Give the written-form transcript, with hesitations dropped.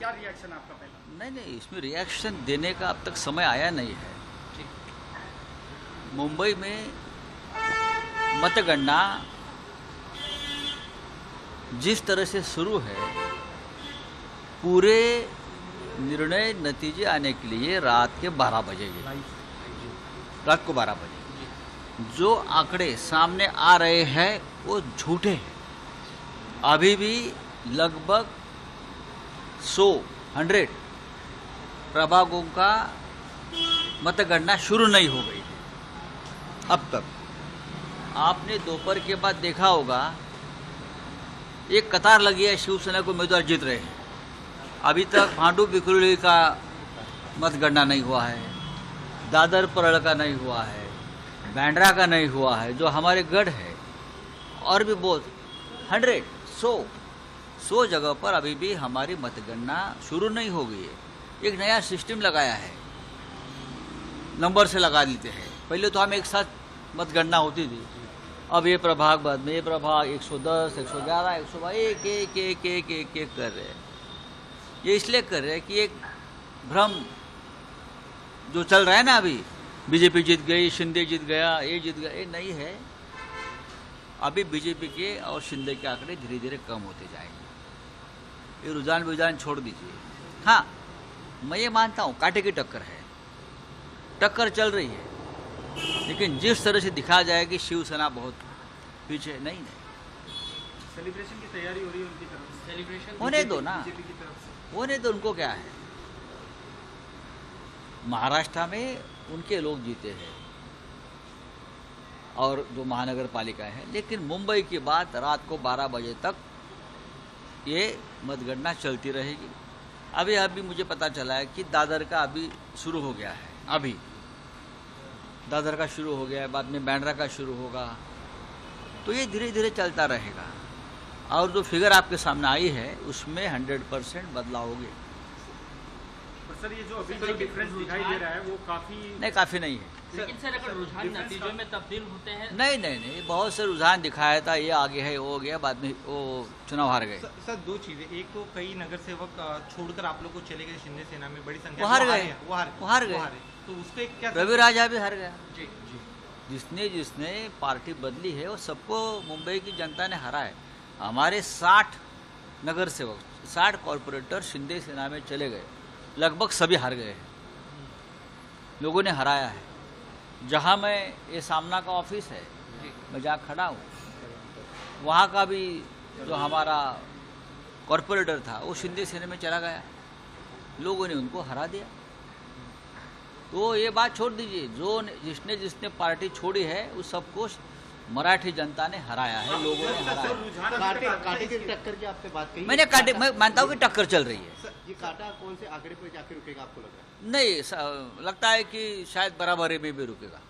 क्या रिएक्शन आपका पहला? नहीं, इसमें रिएक्शन देने का अब तक समय आया नहीं है। मुंबई में मतगणना जिस तरह से शुरू है, पूरे निर्णय नतीजे आने के लिए रात के 12 बजेंगे, रात को 12 बजे। जो आंकड़े सामने आ रहे हैं वो झूठे हैं। अभी भी लगभग 100 प्रभागों का मतगणना शुरू नहीं हो गई है अब तक। आपने दोपहर के बाद देखा होगा, एक कतार लगी है, शिवसेना को उम्मीदवार जीत रहे हैं। अभी तक भांडू बिकुली का मतगणना नहीं हुआ है, दादर परल का नहीं हुआ है, बैंड्रा का नहीं हुआ है, जो हमारे गढ़ है, और भी बहुत 100 जगह पर अभी भी हमारी मतगणना शुरू नहीं हो गई है। एक नया सिस्टम लगाया है, नंबर से लगा देते हैं। पहले तो हम एक साथ मतगणना होती थी, अब ये प्रभाग, बाद में ये प्रभाग 110, 111, 122 एक कर रहे हैं। ये इसलिए कर रहे हैं कि एक भ्रम जो चल रहा है ना, अभी बीजेपी जीत गई, शिंदे जीत गया, ये जीत गया, ये नहीं है। अभी बीजेपी के और शिंदे के आंकड़े धीरे धीरे कम होते जाएंगे। ये रुझान छोड़ दीजिए। हाँ, मैं ये मानता हूँ कांटे की टक्कर है, टक्कर चल रही है, लेकिन जिस तरह से दिखाया जाए कि शिवसेना बहुत पीछे, नहीं। सेलिब्रेशन की तैयारी हो रही है उनकी तरफ से। सेलिब्रेशन होने दो ना, बीजेपी की तरफ से होने दो, उनको क्या है। महाराष्ट्र में उनके लोग जीते हैं और जो महानगर पालिका है, लेकिन मुंबई की बात रात को 12 बजे तक ये मतगणना चलती रहेगी। अभी मुझे पता चला है कि दादर का अभी शुरू हो गया है, अभी दादर का शुरू हो गया है, बाद में बैंड्रा का शुरू होगा, तो ये धीरे धीरे चलता रहेगा। और जो फिगर आपके सामने आई है उसमें 100% बदलाव हो गया। पर सर, ये जो अभी जो डिफरेंस दिखाई दे रहा है वो काफ़ी नहीं है। लेकिन सर, अगर रुझान नतीजों में तब्दील होते हैं। नहीं, बहुत से रुझान दिखाया था, ये आगे है, वो हो गया, बाद में वो चुनाव हार गए। सर, दो चीजें, एक तो कई नगर सेवक छोड़कर आप लोग को चले गए शिंदे सेना में, बड़ी संख्या वो हार गए, तो उसको एक क्या रवि राजा भी हार गया। जी जिसने पार्टी बदली है वो सबको मुंबई की जनता ने हरा है। हमारे 60 नगर सेवक, 60 कॉरपोरेटर शिंदे सेना में चले गए, लगभग सभी हार गए हैं, लोगों ने हराया है। जहाँ मैं, ये सामना का ऑफिस है, मैं जहाँ खड़ा हूँ, वहाँ का भी जो हमारा कॉरपोरेटर था वो शिंदे सेना में चला गया, लोगों ने उनको हरा दिया। तो ये बात छोड़ दीजिए, जिसने पार्टी छोड़ी है उस सबको मराठी जनता ने हराया है, लोगों ने हराया। कांटे की टक्कर की आपसे बात कही, मैं मानता हूँ कि टक्कर चल रही है। सर, ये कांटा कौन से आंकड़े पर जाके रुकेगा आपको लग रहा है? नहीं, लगता है कि शायद बराबरी में भी रुकेगा।